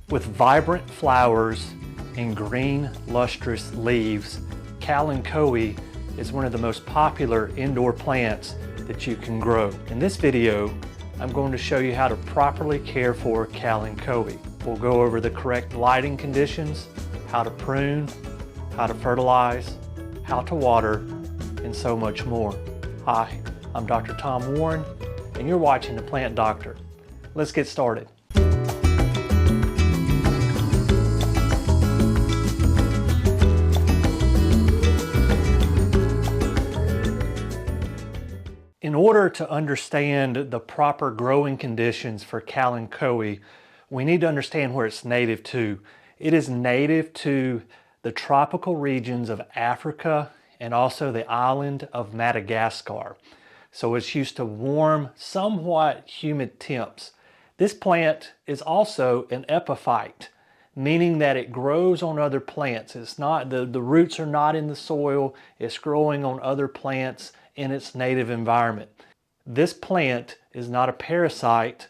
With vibrant flowers and green, lustrous leaves, Kalanchoe is one of the most popular indoor plants that you can grow. In this video, I'm going to show you how to properly care for Kalanchoe. We'll go over the correct lighting conditions, how to prune, how to fertilize, how to water, and so much more. Hi, I'm Dr. Tom Warren, and you're watching The Plant Doctor. Let's get started. In order to understand the proper growing conditions for Kalanchoe, we need to understand where it's native to. It is native to the tropical regions of Africa and also the island of Madagascar. So it's used to warm, somewhat humid temps. This plant is also an epiphyte, meaning that it grows on other plants. It's not, the roots are not in the soil, it's growing on other plants in its native environment. This plant is not a parasite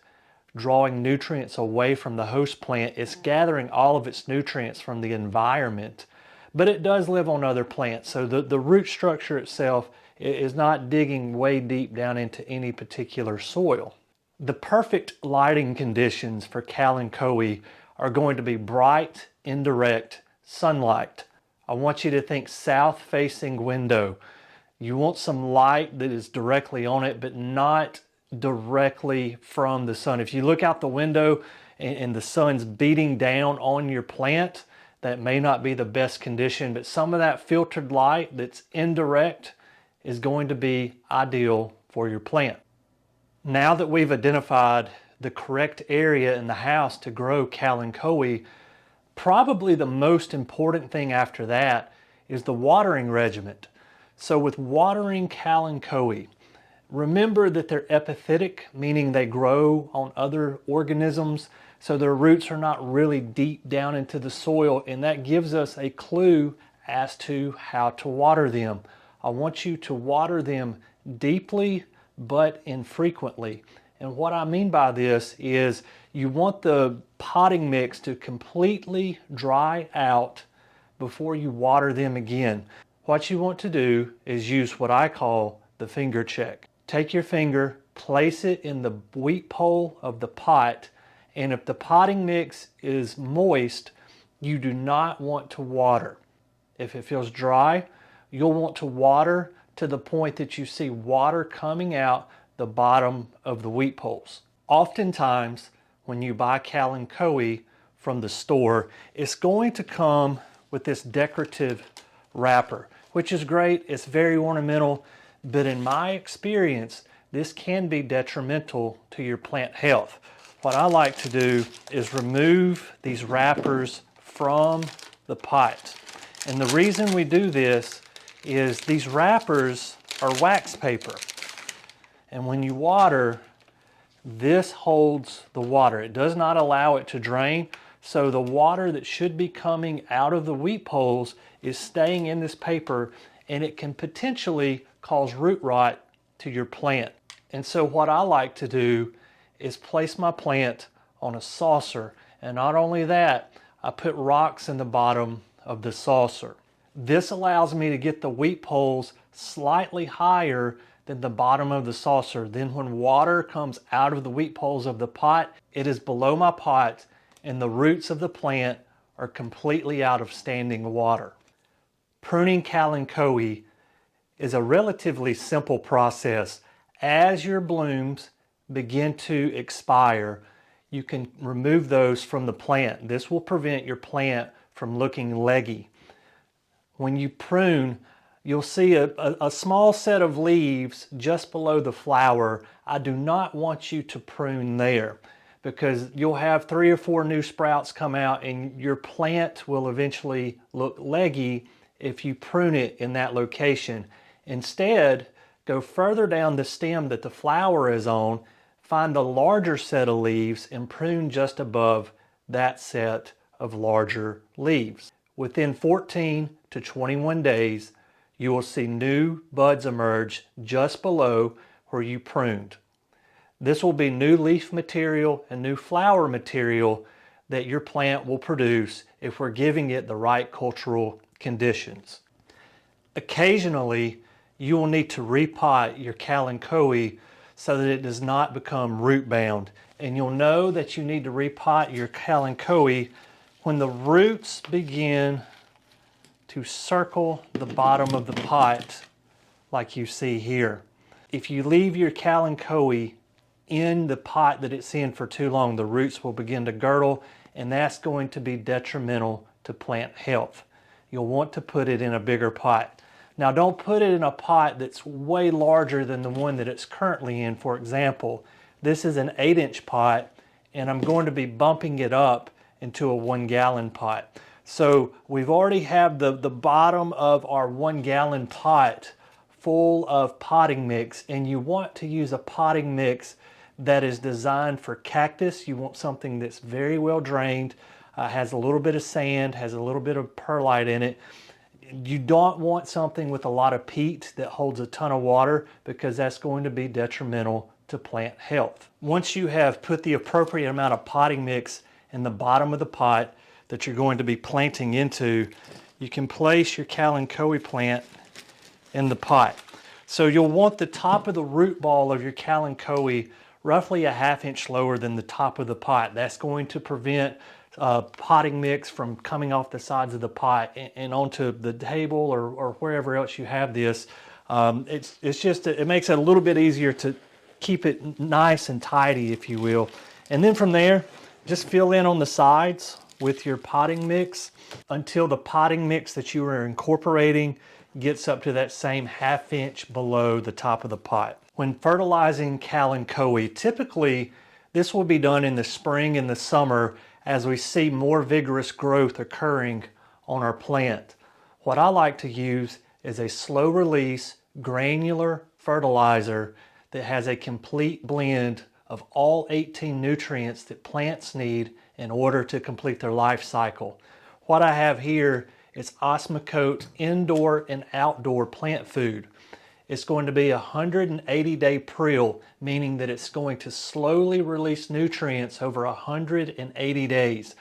drawing nutrients away from the host plant. It's gathering all of its nutrients from the environment, but it does live on other plants. So the root structure itself is not digging way deep down into any particular soil. The perfect lighting conditions for Kalanchoe are going to be bright, indirect sunlight. I want you to think south-facing window. You want some light that is directly on it, but not directly from the sun. If you look out the window and the sun's beating down on your plant, that may not be the best condition, but some of that filtered light that's indirect is going to be ideal for your plant. Now that we've identified the correct area in the house to grow Kalanchoe, probably the most important thing after that is the watering regimen. So with watering Kalanchoe, remember that they're epiphytic, meaning they grow on other organisms, so their roots are not really deep down into the soil, and that gives us a clue as to how to water them. I want you to water them deeply but infrequently. And what I mean by this is you want the potting mix to completely dry out before you water them again. What you want to do is use what I call the finger check. Take your finger, place it in the weep hole of the pot, and if the potting mix is moist, you do not want to water. If it feels dry, you'll want to water to the point that you see water coming out the bottom of the weep holes. Oftentimes, when you buy Kalanchoe from the store, it's going to come with this decorative wrapper, which is great. It's very ornamental, but in my experience, this can be detrimental to your plant health. What I like to do is remove these wrappers from the pot. And the reason we do this is these wrappers are wax paper. And when you water, this holds the water. It does not allow it to drain. So the water that should be coming out of the weep holes is staying in this paper, and it can potentially cause root rot to your plant. And so what I like to do is place my plant on a saucer. And not only that, I put rocks in the bottom of the saucer. This allows me to get the weep holes slightly higher than the bottom of the saucer. Then when water comes out of the weep holes of the pot, it is below my pot and the roots of the plant are completely out of standing water. Pruning Kalanchoe is a relatively simple process. As your blooms begin to expire, you can remove those from the plant. This will prevent your plant from looking leggy. When you prune, you'll see a small set of leaves just below the flower. I do not want you to prune there because you'll have 3 or 4 new sprouts come out and your plant will eventually look leggy if you prune it in that location. Instead, go further down the stem that the flower is on, find the larger set of leaves and prune just above that set of larger leaves. Within 14 to 21 days, you will see new buds emerge just below where you pruned. This will be new leaf material and new flower material that your plant will produce if we're giving it the right cultural conditions. Occasionally, you will need to repot your Kalanchoe so that it does not become root bound. And you'll know that you need to repot your Kalanchoe when the roots begin to circle the bottom of the pot like you see here. If you leave your Kalanchoe in the pot that it's in for too long, the roots will begin to girdle, and that's going to be detrimental to plant health. You'll want to put it in a bigger pot. Now, don't put it in a pot that's way larger than the one that it's currently in. For example, this is an 8-inch pot, and I'm going to be bumping it up into a 1-gallon pot. So we've already have the bottom of our 1-gallon pot full of potting mix, and you want to use a potting mix that is designed for cactus. You want something that's very well drained, has a little bit of sand, has a little bit of perlite in it. You don't want something with a lot of peat that holds a ton of water, because that's going to be detrimental to plant health. Once you have put the appropriate amount of potting mix in the bottom of the pot that you're going to be planting into, you can place your Kalanchoe plant in the pot. So you'll want the top of the root ball of your Kalanchoe roughly a 1/2 inch lower than the top of the pot. That's going to prevent potting mix from coming off the sides of the pot and onto the table or wherever else you have this. It makes it a little bit easier to keep it nice and tidy, if you will. And then from there, just fill in on the sides with your potting mix until the potting mix that you are incorporating gets up to that same 1/2 inch below the top of the pot. When fertilizing Kalanchoe, typically this will be done in the spring and the summer as we see more vigorous growth occurring on our plant. What I like to use is a slow release granular fertilizer that has a complete blend of all 18 nutrients that plants need in order to complete their life cycle. What I have here is Houseplant indoor and outdoor plant food. It's going to be a 180-day prill, meaning that it's going to slowly release nutrients over 180 days.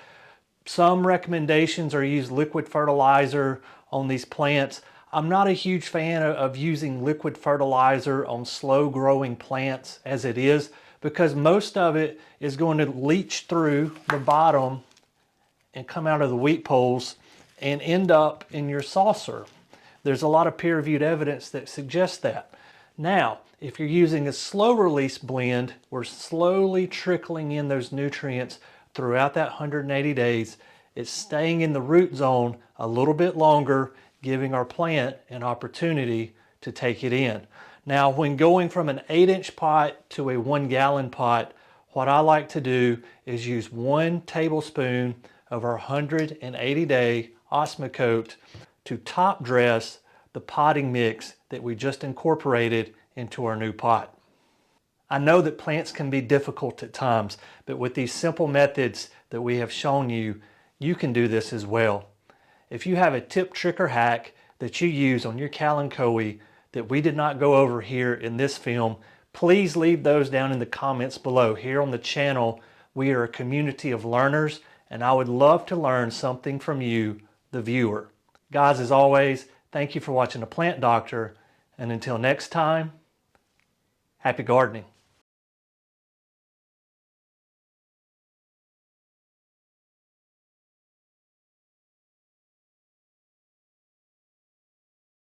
Some recommendations are use liquid fertilizer on these plants. I'm not a huge fan of using liquid fertilizer on slow growing plants as it is, because most of it is going to leach through the bottom and come out of the wheat poles and end up in your saucer. There's a lot of peer-reviewed evidence that suggests that. Now, if you're using a slow release blend, we're slowly trickling in those nutrients throughout that 180 days. It's staying in the root zone a little bit longer, giving our plant an opportunity to take it in. Now, when going from an 8-inch pot to a 1-gallon pot, what I like to do is use 1 tablespoon of our 180-day Houseplant to top dress the potting mix that we just incorporated into our new pot. I know that plants can be difficult at times, but with these simple methods that we have shown you, you can do this as well. If you have a tip, trick, or hack that you use on your Kalanchoe that we did not go over here in this film, please leave those down in the comments below. Here on the channel, we are a community of learners, and I would love to learn something from you, the viewer. Guys, as always, thank you for watching The Plant Doctor, and until next time, happy gardening.